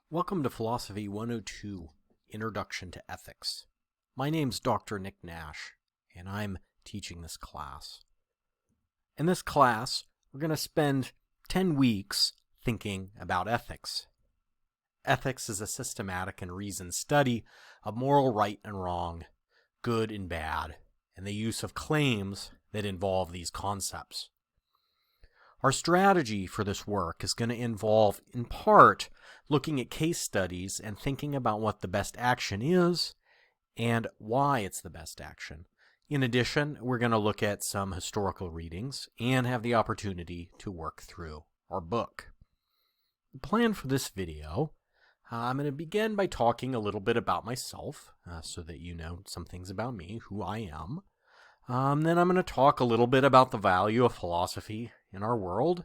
Welcome to Philosophy 102, Introduction to Ethics. My name's Dr. Nick Nash, and I'm teaching this class. In this class, we're going to spend 10 weeks thinking about ethics. Ethics is a systematic and reasoned study of moral right and wrong, good and bad, and the use of claims that involve these concepts. Our strategy for this work is going to involve, in part, looking at case studies and thinking about what the best action is and why it's the best action. In addition, we're going to look at some historical readings and have the opportunity to work through our book. The plan for this video, I'm going to begin by talking a little bit about myself so that you know some things about me, who I am. Then I'm going to talk a little bit about the value of philosophy in our world.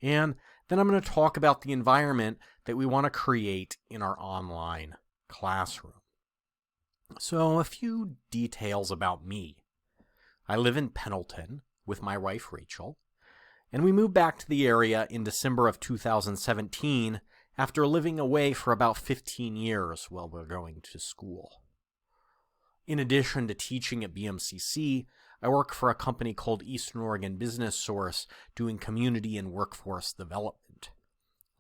And then I'm going to talk about the environment that we want to create in our online classroom. So a few details about me. I live in Pendleton with my wife Rachel, and we moved back to the area in December of 2017 after living away for about 15 years while we're going to school. In addition to teaching at BMCC, I work for a company called Eastern Oregon Business Source doing community and workforce development.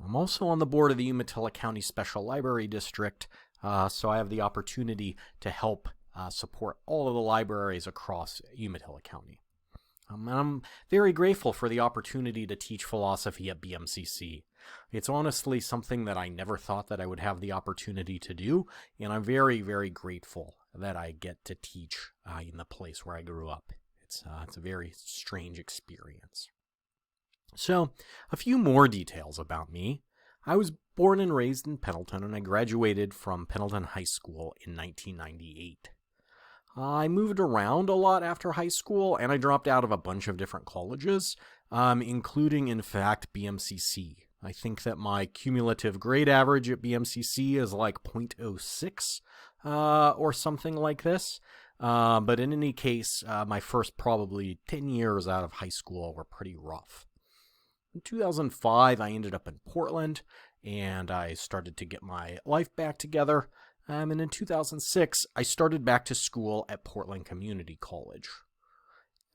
I'm also on the board of the Umatilla County Special Library District, so I have the opportunity to help support all of the libraries across Umatilla County. I'm very grateful for the opportunity to teach philosophy at BMCC. It's honestly something that I never thought that I would have the opportunity to do, and I'm very, very grateful that I get to teach in the place where I grew up. It's a very strange experience. So, a few more details about me. I was born and raised in Pendleton, and I graduated from Pendleton High School in 1998. I moved around a lot after high school, and I dropped out of a bunch of different colleges, including, in fact, BMCC. I think that my cumulative grade average at BMCC is like 0.06 or something like this. But in any case, my first probably 10 years out of high school were pretty rough. In 2005, I ended up in Portland, and I started to get my life back together. And in 2006, I started back to school at Portland Community College.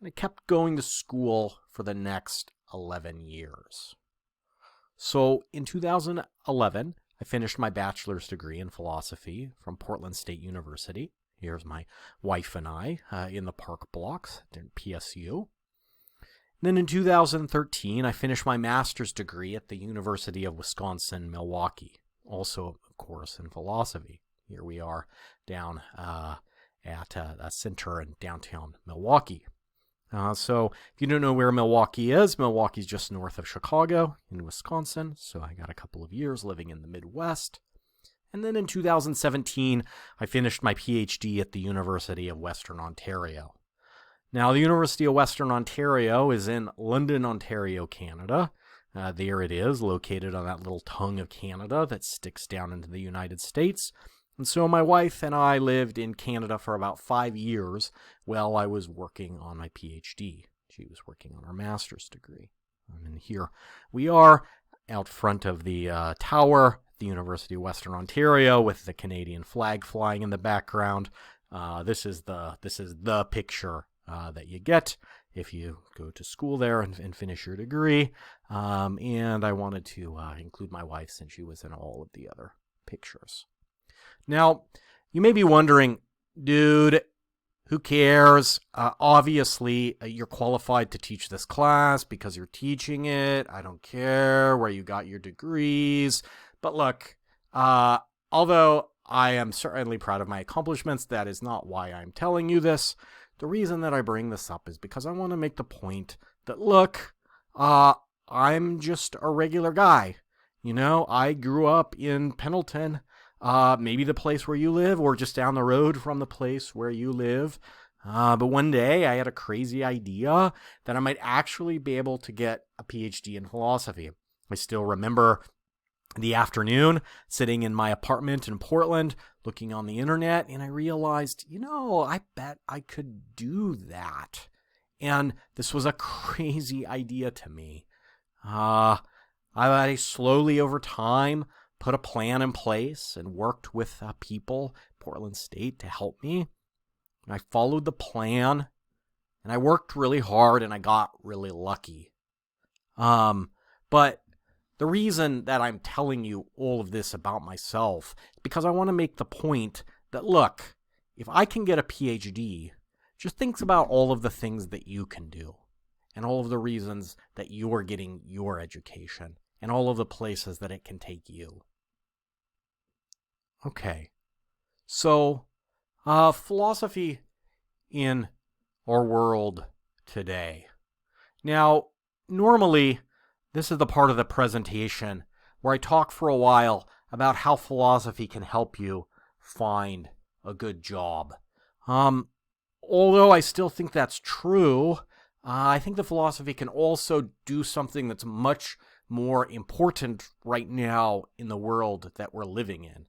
And I kept going to school for the next 11 years. So in 2011, I finished my bachelor's degree in philosophy from Portland State University. Here's my wife and I in the park blocks at PSU. Then in 2013, I finished my master's degree at the University of Wisconsin-Milwaukee, also, of course, in philosophy. Here we are down at a center in downtown Milwaukee. So if you don't know where Milwaukee is, Milwaukee's just north of Chicago in Wisconsin. So I got a couple of years living in the Midwest. And then in 2017, I finished my PhD at the University of Western Ontario. Now, the University of Western Ontario is in London, Ontario, Canada. There it is, located on that little tongue of Canada that sticks down into the United States. And so my wife and I lived in Canada for about 5 years while I was working on my PhD. She was working on her master's degree. And here we are out front of the tower at the University of Western Ontario with the Canadian flag flying in the background. This is the picture that you get if you go to school there and finish your degree. And I wanted to include my wife since she was in all of the other pictures. Now, you may be wondering, dude, who cares? Obviously, you're qualified to teach this class because you're teaching it. I don't care where you got your degrees. But look, although I am certainly proud of my accomplishments, that is not why I'm telling you this. The reason that I bring this up is because I want to make the point that, look, I'm just a regular guy. You know, I grew up in Pendleton. Maybe the place where you live or just down the road from the place where you live. But one day I had a crazy idea that I might actually be able to get a PhD in philosophy. I still remember the afternoon sitting in my apartment in Portland looking on the internet, and I realized, I bet I could do that. And this was a crazy idea to me. I slowly over time put a plan in place and worked with people, Portland State, to help me. And I followed the plan, and I worked really hard, and I got really lucky. But the reason that I'm telling you all of this about myself is because I want to make the point that, look, if I can get a PhD, just think about all of the things that you can do and all of the reasons that you're getting your education and all of the places that it can take you. Okay, so philosophy in our world today. Now, normally, this is the part of the presentation where I talk for a while about how philosophy can help you find a good job. Although I still think that's true, I think the philosophy can also do something that's much more important right now in the world that we're living in.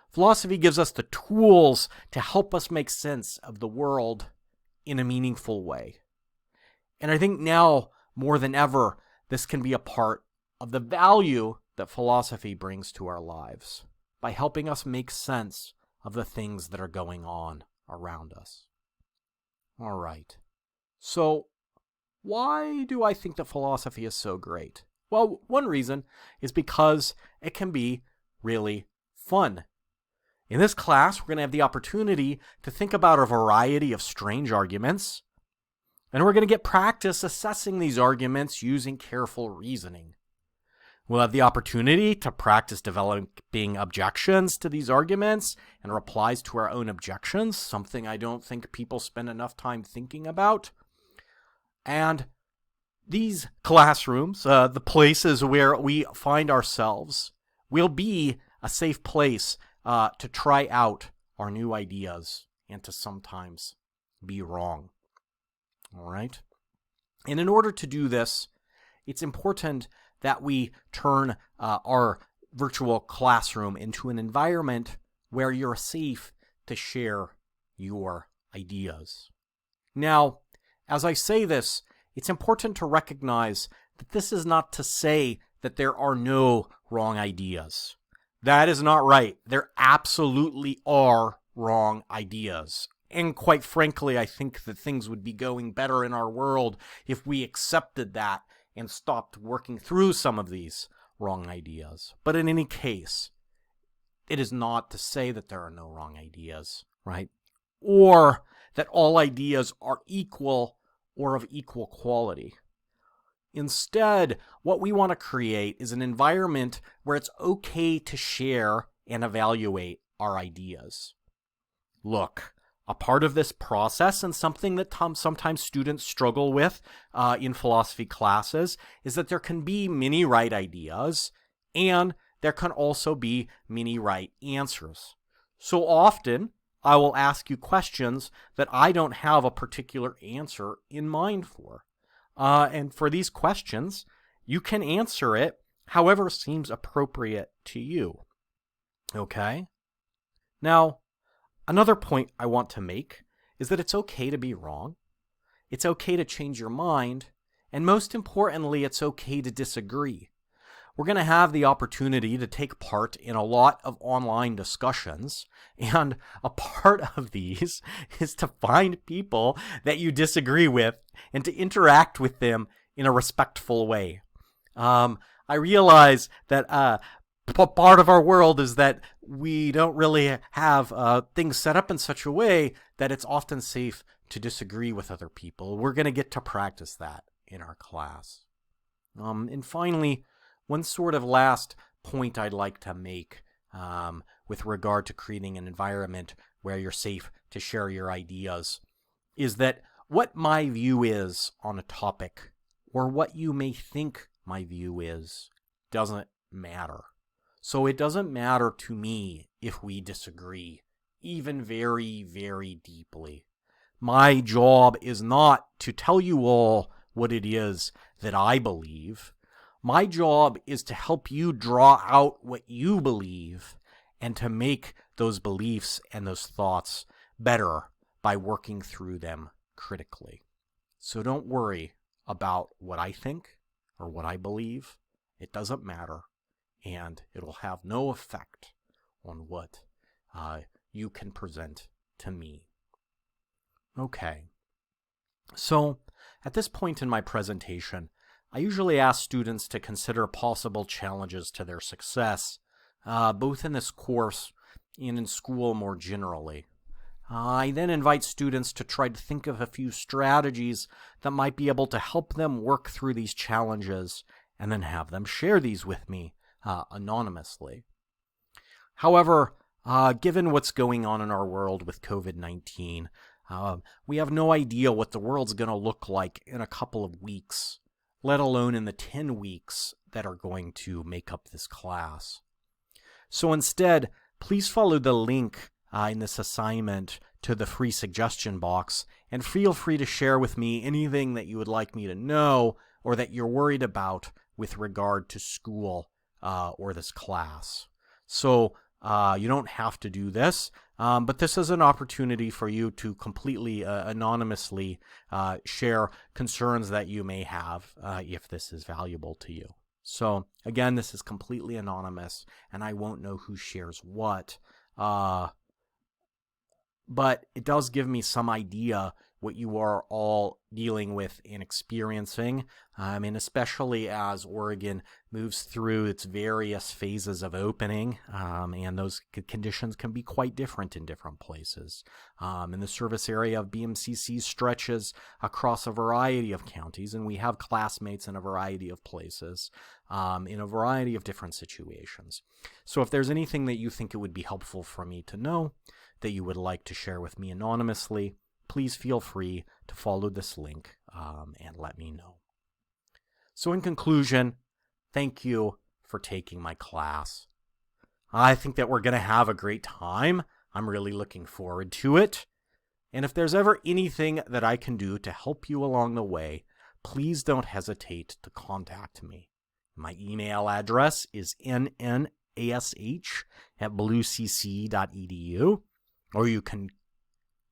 Philosophy gives us the tools to help us make sense of the world in a meaningful way. And I think now, more than ever, this can be a part of the value that philosophy brings to our lives by helping us make sense of the things that are going on around us. All right. So, why do I think that philosophy is so great? Well, one reason is because it can be really fun. In this class, we're going to have the opportunity to think about a variety of strange arguments, and we're going to get practice assessing these arguments using careful reasoning. We'll have the opportunity to practice developing objections to these arguments and replies to our own objections, something I don't think people spend enough time thinking about. And these classrooms, the places where we find ourselves, will be a safe place to try out our new ideas and to sometimes be wrong. All right? And in order to do this, it's important that we turn our virtual classroom into an environment where you're safe to share your ideas. Now, as I say this, it's important to recognize that this is not to say that there are no wrong ideas. That is not right. There absolutely are wrong ideas. And quite frankly, I think that things would be going better in our world if we accepted that and stopped working through some of these wrong ideas. But in any case, it is not to say that there are no wrong ideas, right? Or that all ideas are equal or of equal quality. Instead, what we want to create is an environment where it's okay to share and evaluate our ideas. Look, a part of this process, and something that sometimes students struggle with in philosophy classes, is that there can be many right ideas, and there can also be many right answers. So often, I will ask you questions that I don't have a particular answer in mind for. And for these questions, you can answer it however seems appropriate to you. Okay? Now, another point I want to make is that it's okay to be wrong. It's okay to change your mind. And most importantly, it's okay to disagree. We're going to have the opportunity to take part in a lot of online discussions, and a part of these is to find people that you disagree with and to interact with them in a respectful way. I realize that part of our world is that we don't really have things set up in such a way that it's often safe to disagree with other people. We're going to get to practice that in our class. And finally, one sort of last point I'd like to make with regard to creating an environment where you're safe to share your ideas is that what my view is on a topic, or what you may think my view is, doesn't matter. So it doesn't matter to me if we disagree, even very, very deeply. My job is not to tell you all what it is that I believe. My job is to help you draw out what you believe and to make those beliefs and those thoughts better by working through them critically. So don't worry about what I think or what I believe. It doesn't matter. and it'll have no effect on what you can present to me. Okay, so at this point in my presentation, I usually ask students to consider possible challenges to their success, both in this course and in school more generally. I then invite students to try to think of a few strategies that might be able to help them work through these challenges, and then have them share these with me anonymously. However, given what's going on in our world with COVID-19, we have no idea what the world's going to look like in a couple of weeks, let alone in the 10 weeks that are going to make up this class. So instead, please follow the link in this assignment to the free suggestion box, and feel free to share with me anything that you would like me to know or that you're worried about with regard to school or this class. So you don't have to do this, but this is an opportunity for you to completely anonymously share concerns that you may have if this is valuable to you. So again, this is completely anonymous, and I won't know who shares what. But it does give me some idea what you are all dealing with and experiencing, and especially as Oregon moves through its various phases of opening, and those conditions can be quite different in different places. And the service area of BMCC stretches across a variety of counties, and we have classmates in a variety of places, in a variety of different situations. So if there's anything that you think it would be helpful for me to know, that you would like to share with me anonymously, please feel free to follow this link and let me know. So in conclusion, thank you for taking my class. I think that we're going to have a great time. I'm really looking forward to it. And if there's ever anything that I can do to help you along the way, please don't hesitate to contact me. My email address is nnash@bluecc.edu. Or you can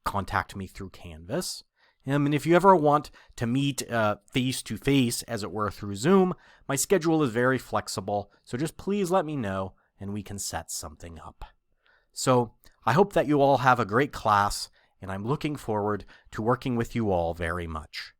contact me through Canvas. And if you ever want to meet face-to-face, as it were, through Zoom, my schedule is very flexible, so just please let me know, and we can set something up. So I hope that you all have a great class, and I'm looking forward to working with you all very much.